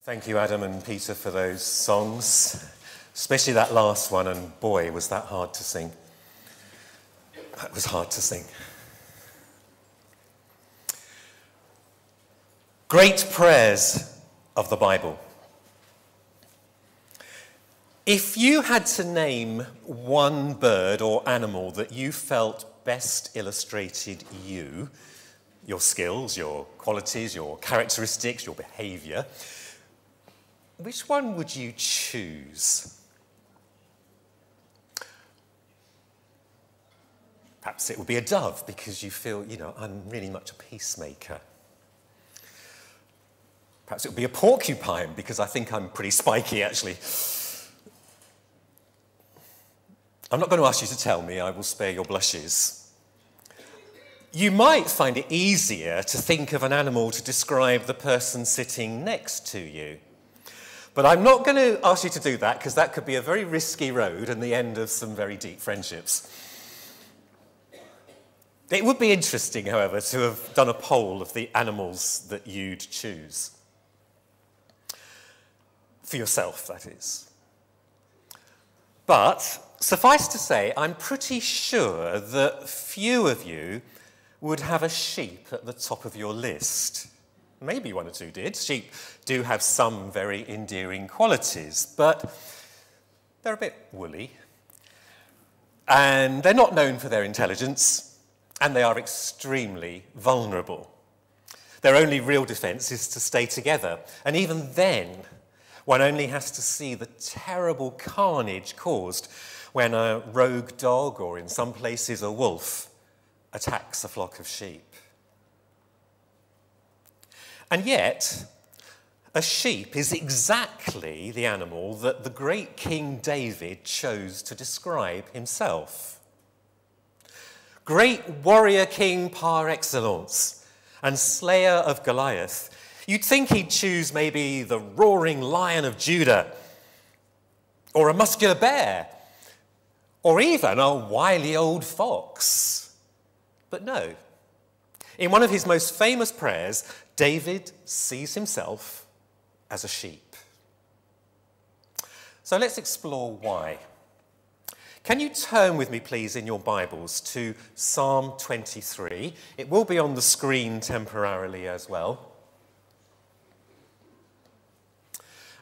Thank you, Adam and Peter, for those songs, especially that last one, and boy, was that hard to sing. That was hard to sing. Great prayers of the Bible. If you had to name one bird or animal that you felt best illustrated you, your skills, your qualities, your characteristics, your behaviour, which one would you choose? Perhaps it would be a dove because you feel, I'm really much a peacemaker. Perhaps it would be a porcupine because I think I'm pretty spiky, actually. I'm not going to ask you to tell me, I will spare your blushes. You might find it easier to think of an animal to describe the person sitting next to you. But I'm not going to ask you to do that because that could be a very risky road and the end of some very deep friendships. It would be interesting, however, to have done a poll of the animals that you'd choose. For yourself, that is. But suffice to say, I'm pretty sure that few of you would have a sheep at the top of your list. Maybe one or two did. Sheep do have some very endearing qualities, but they're a bit woolly. And they're not known for their intelligence, and they are extremely vulnerable. Their only real defense is to stay together. And even then, one only has to see the terrible carnage caused when a rogue dog, or in some places a wolf, attacks a flock of sheep. And yet, a sheep is exactly the animal that the great King David chose to describe himself. Great warrior king par excellence and slayer of Goliath. You'd think he'd choose maybe the roaring lion of Judah, or a muscular bear, or even a wily old fox. But no. In one of his most famous prayers, David sees himself as a sheep. So let's explore why. Can you turn with me, please, in your Bibles to Psalm 23? It will be on the screen temporarily as well.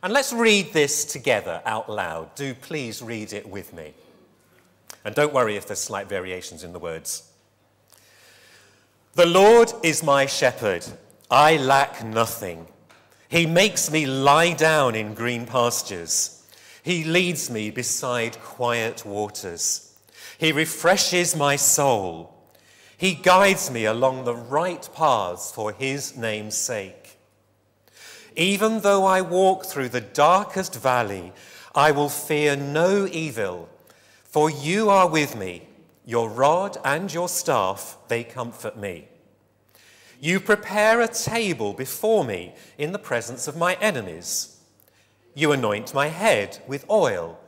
And let's read this together out loud. Do please read it with me. And don't worry if there's slight variations in the words. The Lord is my shepherd. I lack nothing. He makes me lie down in green pastures. He leads me beside quiet waters. He refreshes my soul. He guides me along the right paths for his name's sake. Even though I walk through the darkest valley, I will fear no evil, for you are with me. Your rod and your staff, they comfort me. You prepare a table before me in the presence of my enemies. You anoint my head with oil.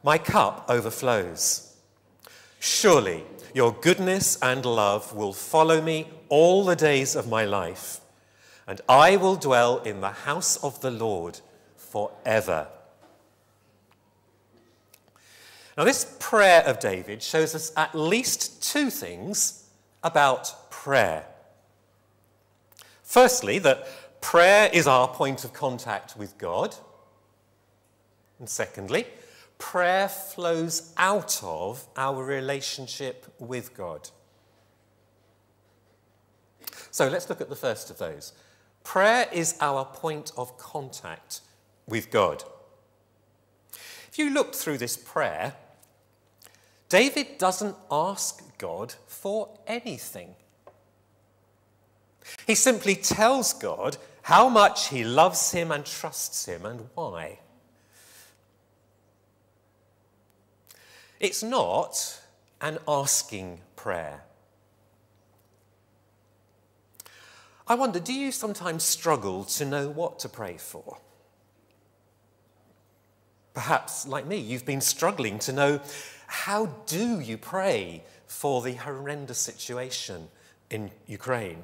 My cup overflows. Surely your goodness and love will follow me all the days of my life, and I will dwell in the house of the Lord forever. Now, this prayer of David shows us at least two things about prayer. Firstly, that prayer is our point of contact with God. And secondly, prayer flows out of our relationship with God. So let's look at the first of those. Prayer is our point of contact with God. If you look through this prayer, David doesn't ask God for anything. He simply tells God how much he loves him and trusts him and why. It's not an asking prayer. I wonder, do you sometimes struggle to know what to pray for? Perhaps, like me, you've been struggling to know how do you pray for the horrendous situation in Ukraine?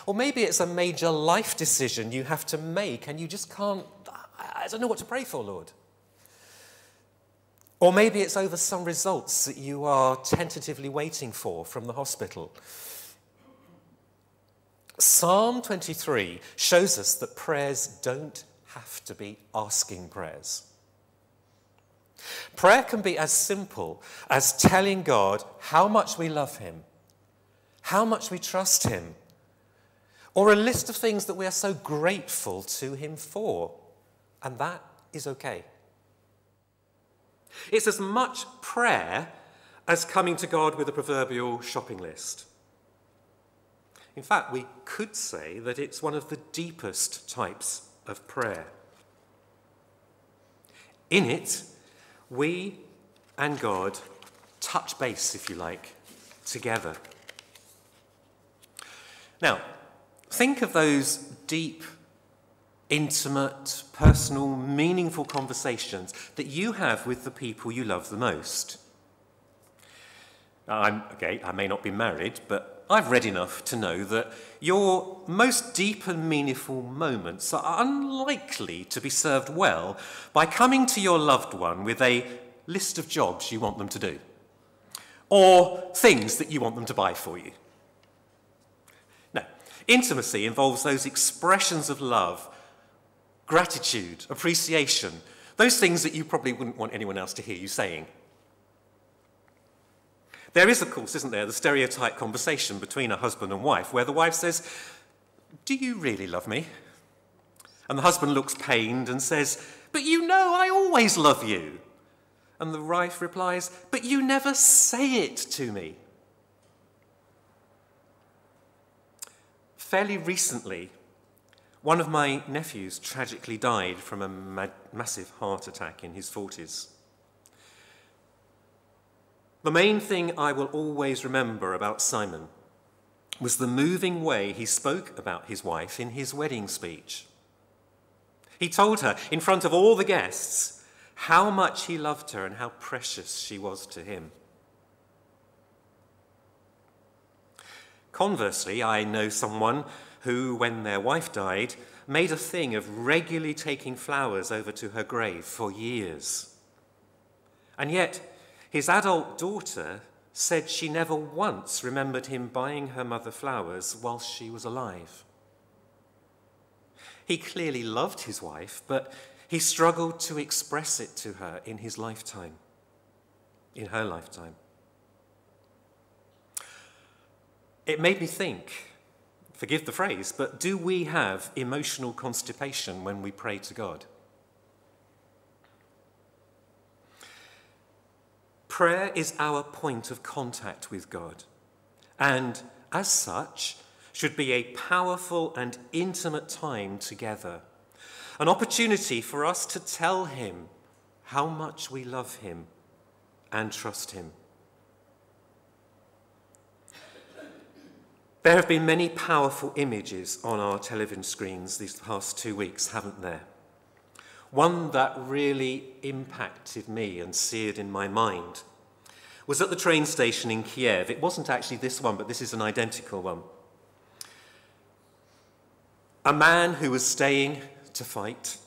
Or maybe it's a major life decision you have to make and you just can't, I don't know what to pray for, Lord. Or maybe it's over some results that you are tentatively waiting for from the hospital. Psalm 23 shows us that prayers don't have to be asking prayers. Prayer can be as simple as telling God how much we love him, how much we trust him, or a list of things that we are so grateful to him for, and that is okay. It's as much prayer as coming to God with a proverbial shopping list. In fact, we could say that it's one of the deepest types of prayer. In it, we and God touch base, if you like, together. Now, think of those deep, intimate, personal, meaningful conversations that you have with the people you love the most. I may not be married, but I've read enough to know that your most deep and meaningful moments are unlikely to be served well by coming to your loved one with a list of jobs you want them to do, or things that you want them to buy for you. No, intimacy involves those expressions of love, gratitude, appreciation, those things that you probably wouldn't want anyone else to hear you saying. There is, of course, isn't there, the stereotype conversation between a husband and wife where the wife says, "Do you really love me?" And the husband looks pained and says, "But you know I always love you." And the wife replies, "But you never say it to me." Fairly recently, one of my nephews tragically died from a massive heart attack in his 40s. The main thing I will always remember about Simon was the moving way he spoke about his wife in his wedding speech. He told her in front of all the guests how much he loved her and how precious she was to him. Conversely, I know someone who, when their wife died, made a thing of regularly taking flowers over to her grave for years. And yet, his adult daughter said she never once remembered him buying her mother flowers whilst she was alive. He clearly loved his wife, but he struggled to express it to her in his lifetime, in her lifetime. It made me think, forgive the phrase, but do we have emotional constipation when we pray to God? Prayer is our point of contact with God, and as such, should be a powerful and intimate time together, an opportunity for us to tell him how much we love him and trust him. There have been many powerful images on our television screens these past 2 weeks, haven't there? One that really impacted me and seared in my mind was at the train station in Kiev. It wasn't actually this one, but this is an identical one. A man who was staying to fight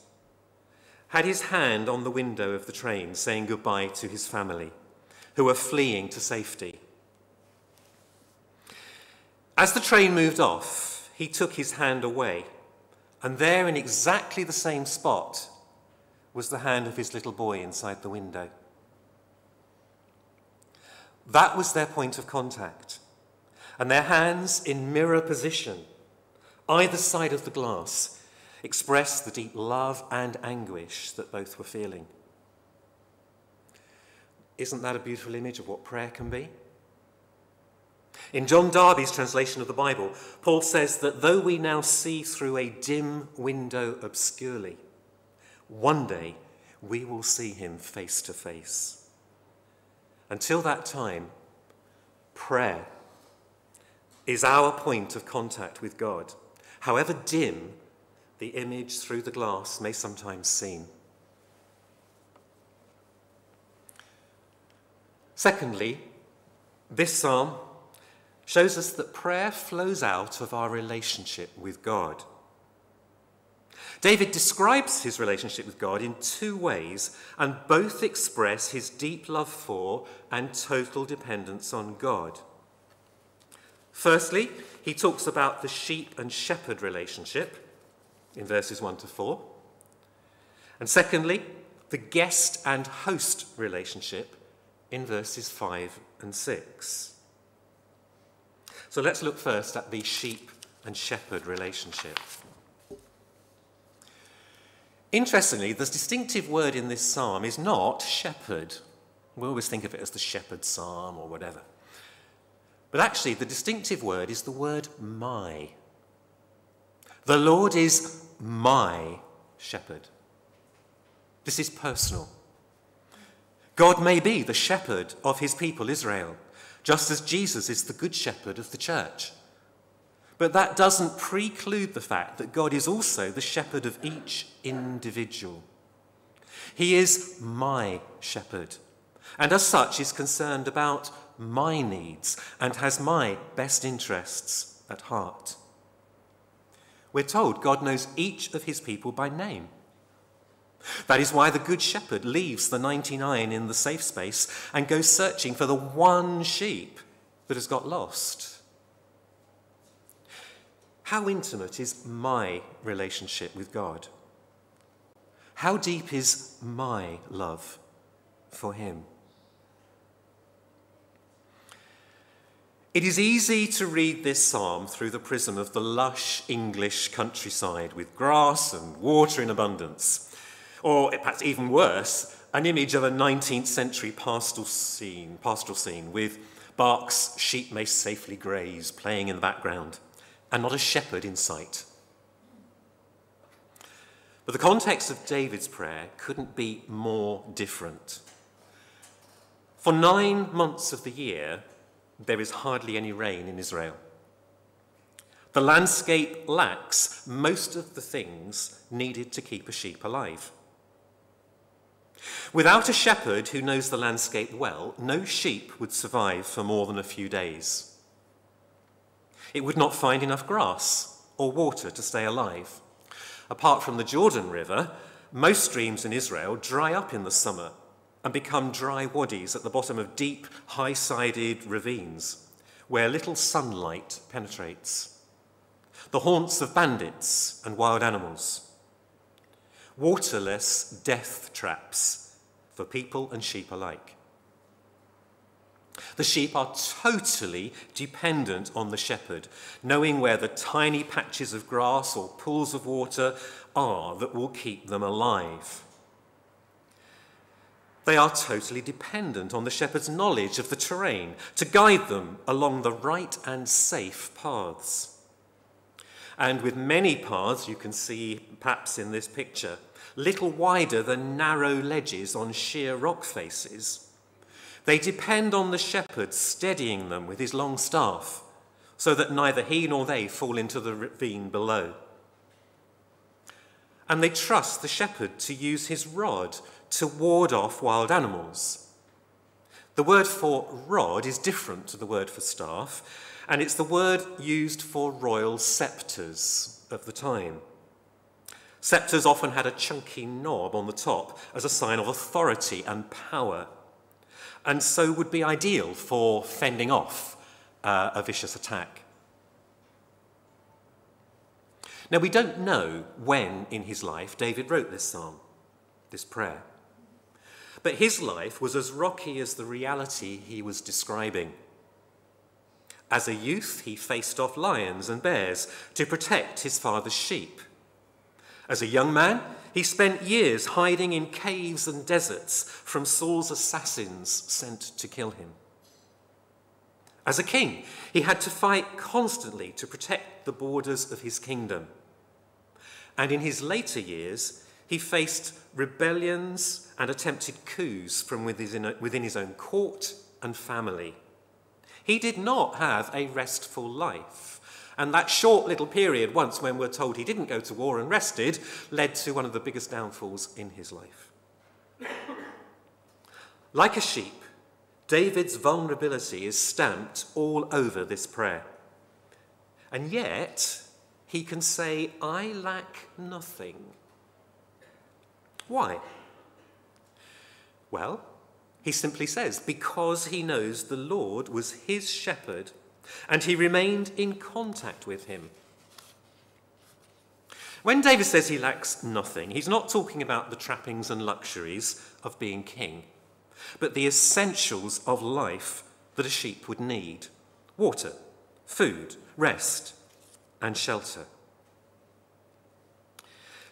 had his hand on the window of the train saying goodbye to his family, who were fleeing to safety. As the train moved off, he took his hand away, and there in exactly the same spot was the hand of his little boy inside the window. That was their point of contact, and their hands in mirror position, either side of the glass, expressed the deep love and anguish that both were feeling. Isn't that a beautiful image of what prayer can be? In John Darby's translation of the Bible, Paul says that though we now see through a dim window obscurely, one day we will see him face to face. Until that time, prayer is our point of contact with God, however dim the image through the glass may sometimes seem. Secondly, this psalm shows us that prayer flows out of our relationship with God. David describes his relationship with God in two ways, and both express his deep love for and total dependence on God. Firstly, he talks about the sheep and shepherd relationship in verses 1 to 4. And secondly, the guest and host relationship in verses 5 and 6. So let's look first at the sheep and shepherd relationship. Interestingly, the distinctive word in this psalm is not shepherd. We always think of it as the shepherd psalm or whatever. But actually, the distinctive word is the word my. The Lord is my shepherd. This is personal. God may be the shepherd of his people Israel, just as Jesus is the good shepherd of the church. But that doesn't preclude the fact that God is also the shepherd of each individual. He is my shepherd, and as such is concerned about my needs and has my best interests at heart. We're told God knows each of his people by name. That is why the good shepherd leaves the 99 in the safe space and goes searching for the one sheep that has got lost. How intimate is my relationship with God? How deep is my love for him? It is easy to read this psalm through the prism of the lush English countryside with grass and water in abundance, or perhaps even worse, an image of a 19th century pastoral scene with Bach's Sheep May Safely Graze playing in the background, and not a shepherd in sight. But the context of David's prayer couldn't be more different. For 9 months of the year, there is hardly any rain in Israel. The landscape lacks most of the things needed to keep a sheep alive. Without a shepherd who knows the landscape well, no sheep would survive for more than a few days. It would not find enough grass or water to stay alive. Apart from the Jordan River, most streams in Israel dry up in the summer and become dry wadis at the bottom of deep, high-sided ravines where little sunlight penetrates. The haunts of bandits and wild animals. Waterless death traps for people and sheep alike. The sheep are totally dependent on the shepherd, knowing where the tiny patches of grass or pools of water are that will keep them alive. They are totally dependent on the shepherd's knowledge of the terrain to guide them along the right and safe paths. And with many paths, you can see perhaps in this picture, little wider than narrow ledges on sheer rock faces, they depend on the shepherd steadying them with his long staff so that neither he nor they fall into the ravine below. And they trust the shepherd to use his rod to ward off wild animals. The word for rod is different to the word for staff, and it's the word used for royal scepters of the time. Scepters often had a chunky knob on the top as a sign of authority and power, and so would be ideal for fending off a vicious attack. Now, we don't know when in his life David wrote this psalm, this prayer. But his life was as rocky as the reality he was describing. As a youth, he faced off lions and bears to protect his father's sheep. As a young man, he spent years hiding in caves and deserts from Saul's assassins sent to kill him. As a king, he had to fight constantly to protect the borders of his kingdom. And in his later years, he faced rebellions and attempted coups from within his own court and family. He did not have a restful life. And that short little period, once when we're told he didn't go to war and rested, led to one of the biggest downfalls in his life. Like a sheep, David's vulnerability is stamped all over this prayer. And yet, he can say, I lack nothing. Why? Well, he simply says, because he knows the Lord was his shepherd and he remained in contact with him. When David says he lacks nothing, he's not talking about the trappings and luxuries of being king, but the essentials of life that a sheep would need: water, food, rest, and shelter.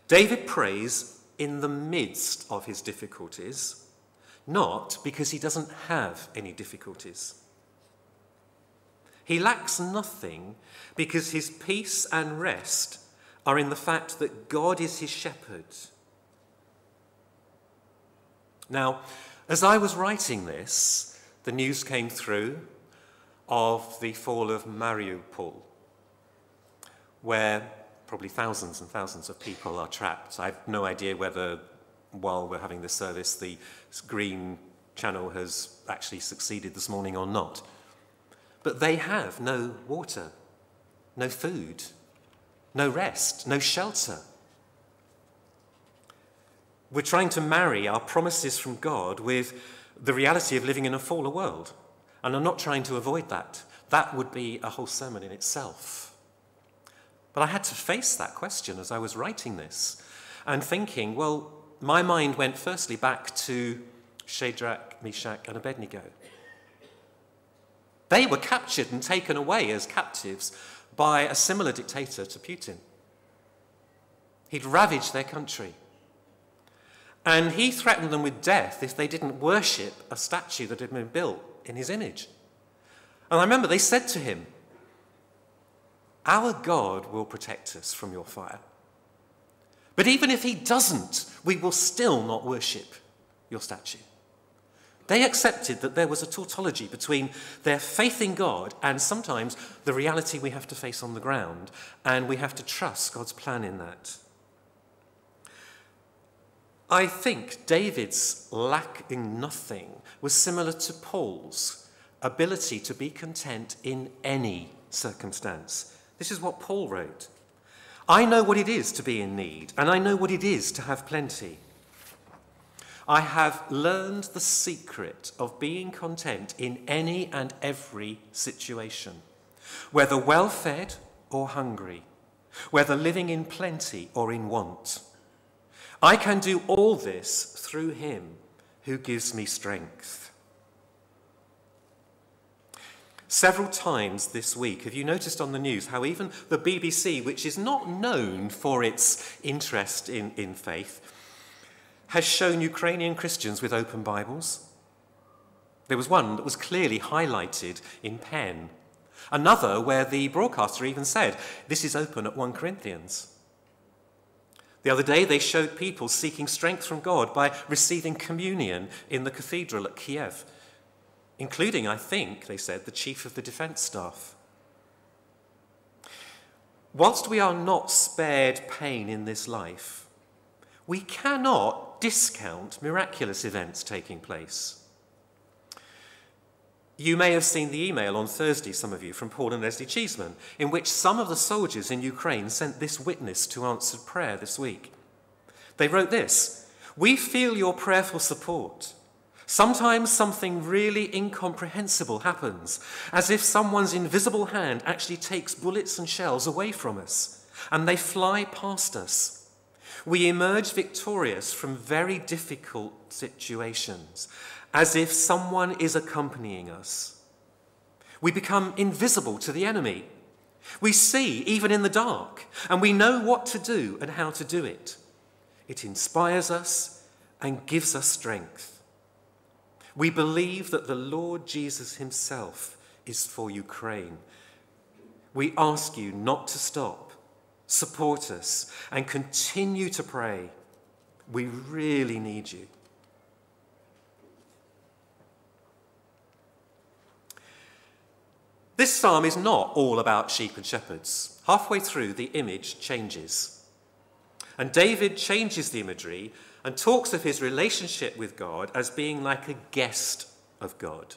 David prays in the midst of his difficulties, not because he doesn't have any difficulties. He lacks nothing because his peace and rest are in the fact that God is his shepherd. Now, as I was writing this, the news came through of the fall of Mariupol, where probably thousands and thousands of people are trapped. I have no idea whether, while we're having this service, the Green Channel has actually succeeded this morning or not. But they have no water, no food, no rest, no shelter. We're trying to marry our promises from God with the reality of living in a fallen world. And I'm not trying to avoid that. That would be a whole sermon in itself. But I had to face that question as I was writing this and thinking, well, my mind went firstly back to Shadrach, Meshach, and Abednego. They were captured and taken away as captives by a similar dictator to Putin. He'd ravaged their country. And he threatened them with death if they didn't worship a statue that had been built in his image. And I remember they said to him, our God will protect us from your fire. But even if he doesn't, we will still not worship your statue. They accepted that there was a tautology between their faith in God and sometimes the reality we have to face on the ground, and we have to trust God's plan in that. I think David's lacking nothing was similar to Paul's ability to be content in any circumstance. This is what Paul wrote. I know what it is to be in need, and I know what it is to have plenty. I have learned the secret of being content in any and every situation, whether well-fed or hungry, whether living in plenty or in want. I can do all this through him who gives me strength. Several times this week, have you noticed on the news how even the BBC, which is not known for its interest in faith, has shown Ukrainian Christians with open Bibles? There was one that was clearly highlighted in pen. Another where the broadcaster even said, this is open at 1 Corinthians. The other day they showed people seeking strength from God by receiving communion in the cathedral at Kiev, including, I think, they said, the chief of the defense staff. Whilst we are not spared pain in this life, we cannot discount miraculous events taking place. You may have seen the email on Thursday, some of you, from Paul and Leslie Cheeseman, in which some of the soldiers in Ukraine sent this witness to answered prayer this week. They wrote this: we feel your prayerful support. Sometimes something really incomprehensible happens, as if someone's invisible hand actually takes bullets and shells away from us, and they fly past us. We emerge victorious from very difficult situations, as if someone is accompanying us. We become invisible to the enemy. We see even in the dark, and we know what to do and how to do it. It inspires us and gives us strength. We believe that the Lord Jesus himself is for Ukraine. We ask you not to stop. Support us and continue to pray. We really need you. This psalm is not all about sheep and shepherds. Halfway through, the image changes. And David changes the imagery and talks of his relationship with God as being like a guest of God.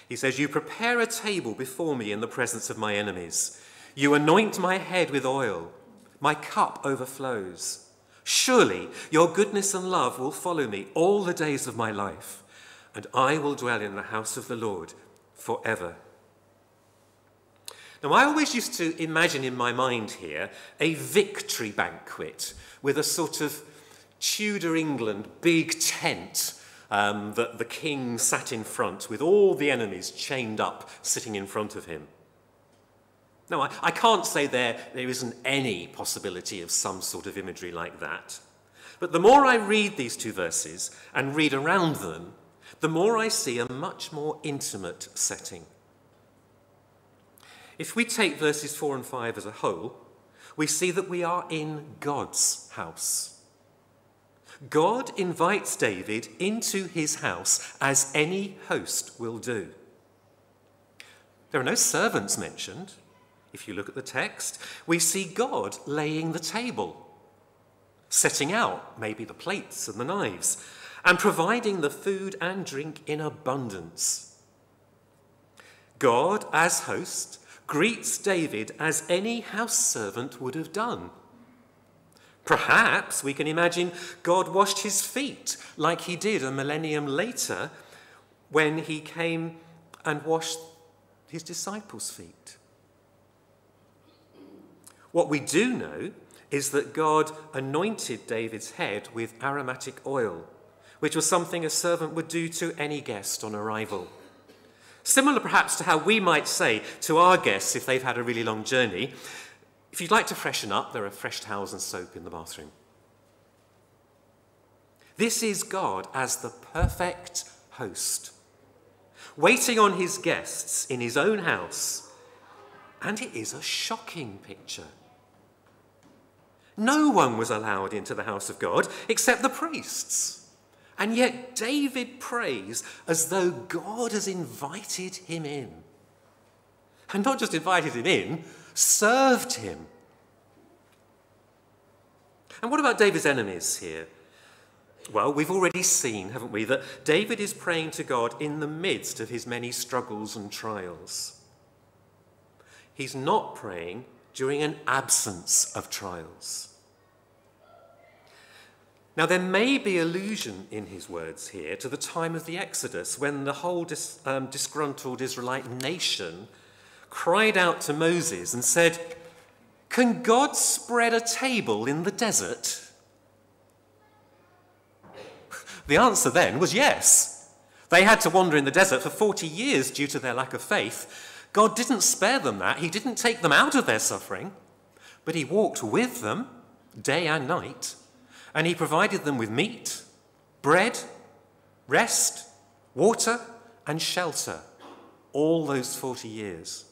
He says, "You prepare a table before me in the presence of my enemies. You anoint my head with oil. My cup overflows. Surely your goodness and love will follow me all the days of my life, and I will dwell in the house of the Lord forever." Now, I always used to imagine in my mind here a victory banquet with a sort of Tudor England big tent that the king sat in front with all the enemies chained up sitting in front of him. Now, I can't say there isn't any possibility of some sort of imagery like that. But the more I read these two verses and read around them, the more I see a much more intimate setting. If we take verses 4 and 5 as a whole, we see that we are in God's house. God invites David into his house as any host will do. There are no servants mentioned. If you look at the text, we see God laying the table, setting out maybe the plates and the knives, and providing the food and drink in abundance. God, as host, greets David as any house servant would have done. Perhaps we can imagine God washed his feet like he did a millennium later when he came and washed his disciples' feet. What we do know is that God anointed David's head with aromatic oil, which was something a servant would do to any guest on arrival. Similar perhaps to how we might say to our guests if they've had a really long journey, "If you'd like to freshen up, there are fresh towels and soap in the bathroom." This is God as the perfect host, waiting on his guests in his own house, and it is a shocking picture. No one was allowed into the house of God except the priests. And yet David prays as though God has invited him in. And not just invited him in, served him. And what about David's enemies here? Well, we've already seen, haven't we, that David is praying to God in the midst of his many struggles and trials. He's not praying during an absence of trials. Now, there may be allusion in his words here to the time of the Exodus when the whole disgruntled Israelite nation cried out to Moses and said, "Can God spread a table in the desert?" The answer then was yes. They had to wander in the desert for 40 years due to their lack of faith. God didn't spare them that. He didn't take them out of their suffering, but he walked with them day and night. And he provided them with meat, bread, rest, water, and shelter all those 40 years.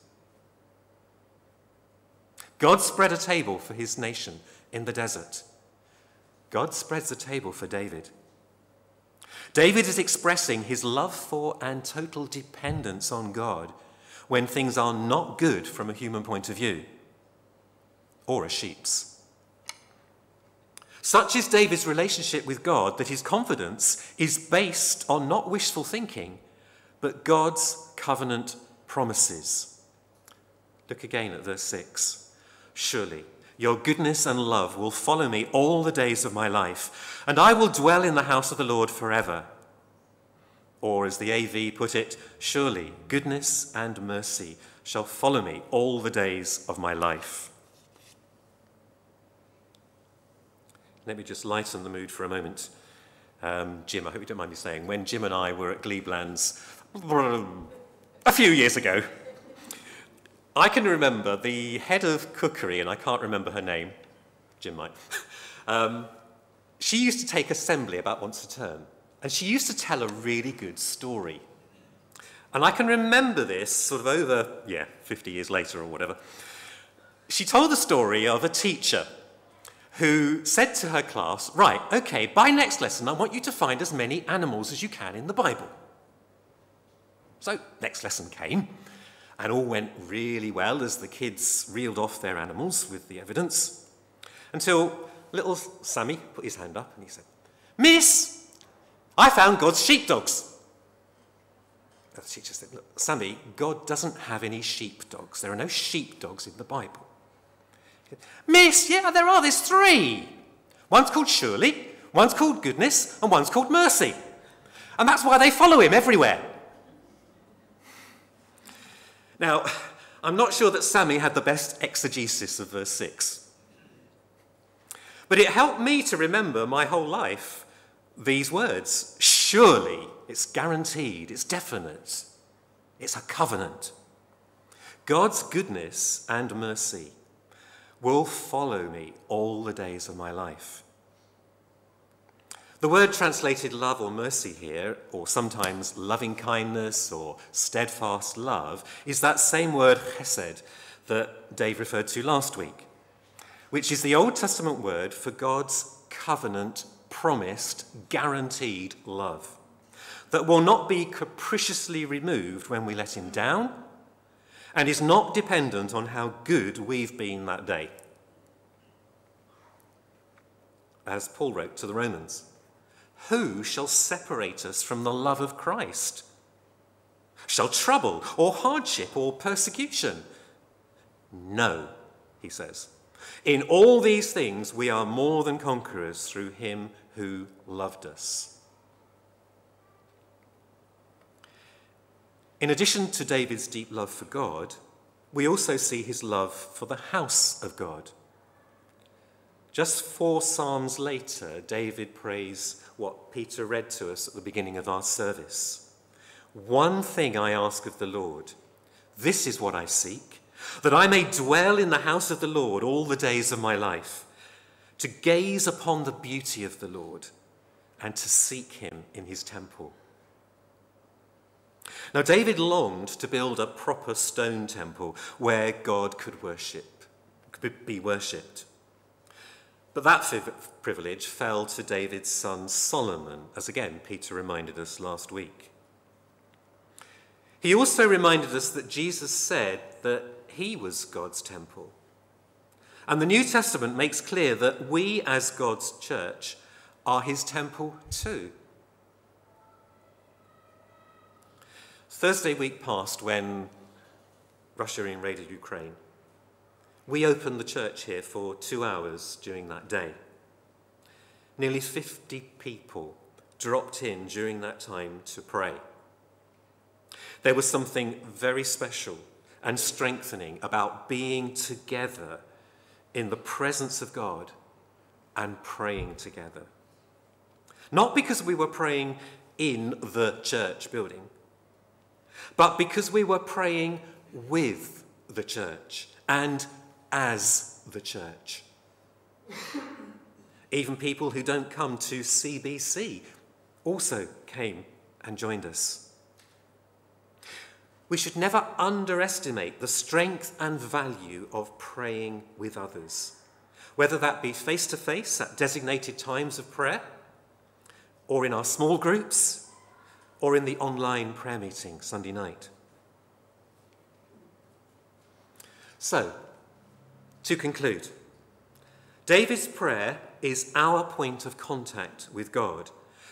God spread a table for his nation in the desert. God spreads a table for David. David is expressing his love for and total dependence on God when things are not good from a human point of view, or a sheep's. Such is David's relationship with God that his confidence is based on not wishful thinking, but God's covenant promises. Look again at verse 6. "Surely your goodness and love will follow me all the days of my life, and I will dwell in the house of the Lord forever." Or as the AV put it, "Surely goodness and mercy shall follow me all the days of my life." Let me just lighten the mood for a moment. Jim, I hope you don't mind me saying, when Jim and I were at Glebelands a few years ago, I can remember the head of cookery, and I can't remember her name, Jim might, she used to take assembly about once a term, and she used to tell a really good story. And I can remember this sort of over, 50 years later or whatever. She told the story of a teacher who said to her class, "Right, okay, by next lesson, I want you to find as many animals as you can in the Bible." So next lesson came, and all went really well as the kids reeled off their animals with the evidence, until little Sammy put his hand up and he said, "Miss, I found God's sheepdogs." the teacher said, look, Sammy, God doesn't have any sheepdogs. There are no sheepdogs in the Bible. Miss, yeah, there are. There's 3. One's called Surely, one's called Goodness, and one's called Mercy. And that's why they follow him everywhere. Now, I'm not sure that Sammy had the best exegesis of verse 6. But it helped me to remember my whole life these words. Surely, it's guaranteed, it's definite, it's a covenant. God's goodness and mercy will follow me all the days of my life. The word translated love or mercy here, or sometimes loving kindness or steadfast love, is that same word chesed that Dave referred to last week, which is the Old Testament word for God's covenant, promised, guaranteed love that will not be capriciously removed when we let him down and is not dependent on how good we've been that day. As Paul wrote to the Romans, who shall separate us from the love of Christ? Shall trouble or hardship or persecution? No, he says. In all these things we are more than conquerors through him who loved us. In addition to David's deep love for God, we also see his love for the house of God. Just 4 Psalms later, David prays what Peter read to us at the beginning of our service. One thing I ask of the Lord, this is what I seek, that I may dwell in the house of the Lord all the days of my life, to gaze upon the beauty of the Lord and to seek him in his temple. Now, David longed to build a proper stone temple where God could be worshipped. But that privilege fell to David's son Solomon, as again Peter reminded us last week. He also reminded us that Jesus said that he was God's temple. And the New Testament makes clear that we as God's church are his temple too. Thursday week passed when Russia invaded Ukraine. We opened the church here for 2 hours during that day. Nearly 50 people dropped in during that time to pray. There was something very special and strengthening about being together in the presence of God and praying together. Not because we were praying in the church building, but because we were praying with the church and as the church. Even people who don't come to CBC also came and joined us. We should never underestimate the strength and value of praying with others, whether that be face-to-face at designated times of prayer, or in our small groups, or in the online prayer meeting Sunday night. So, to conclude, David's prayer is our point of contact with God,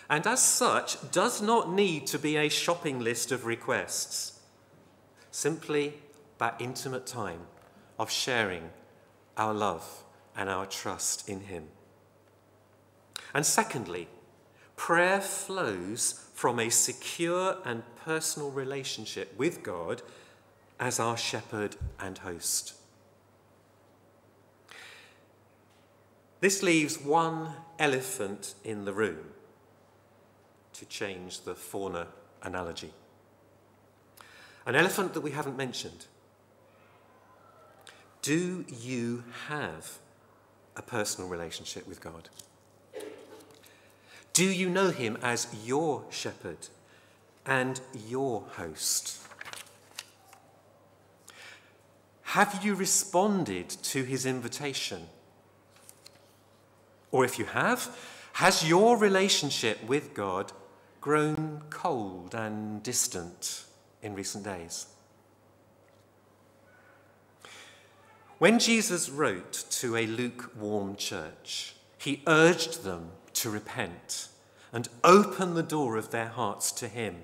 and as such does not need to be a shopping list of requests, simply that intimate time of sharing our love and our trust in him. And secondly, prayer flows from a secure and personal relationship with God as our shepherd and host. This leaves one elephant in the room, to change the fauna analogy. An elephant that we haven't mentioned. Do you have a personal relationship with God? Do you know him as your shepherd and your host? Have you responded to his invitation? Or if you have, has your relationship with God grown cold and distant in recent days? When Jesus wrote to a lukewarm church, he urged them to repent and open the door of their hearts to him.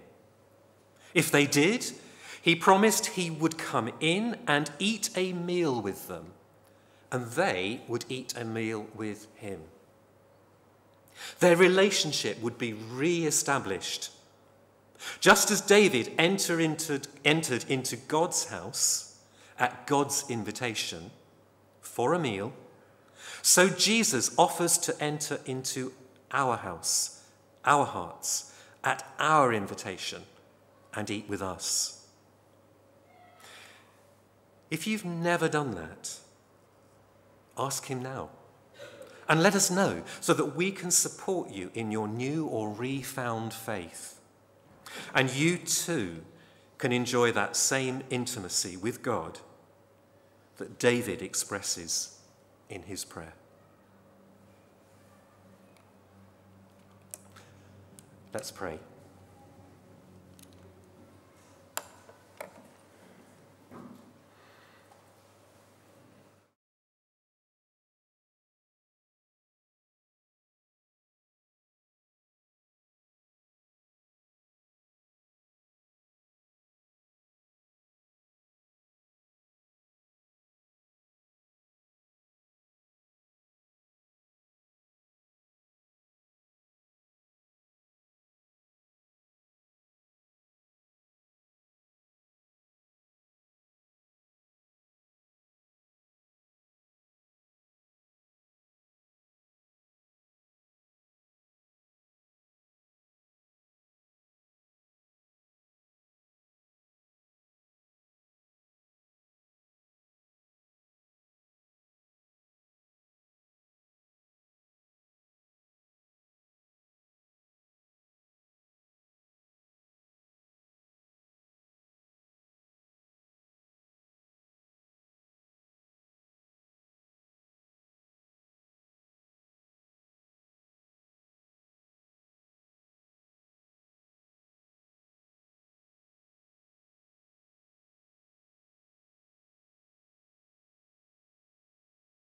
If they did, he promised he would come in and eat a meal with them, and they would eat a meal with him. Their relationship would be re-established. Just as David entered into God's house at God's invitation for a meal, so Jesus offers to enter into our house, our hearts, at our invitation and eat with us. If you've never done that, ask him now. And let us know so that we can support you in your new or refound faith. And you too can enjoy that same intimacy with God that David expresses in his prayer. Let's pray.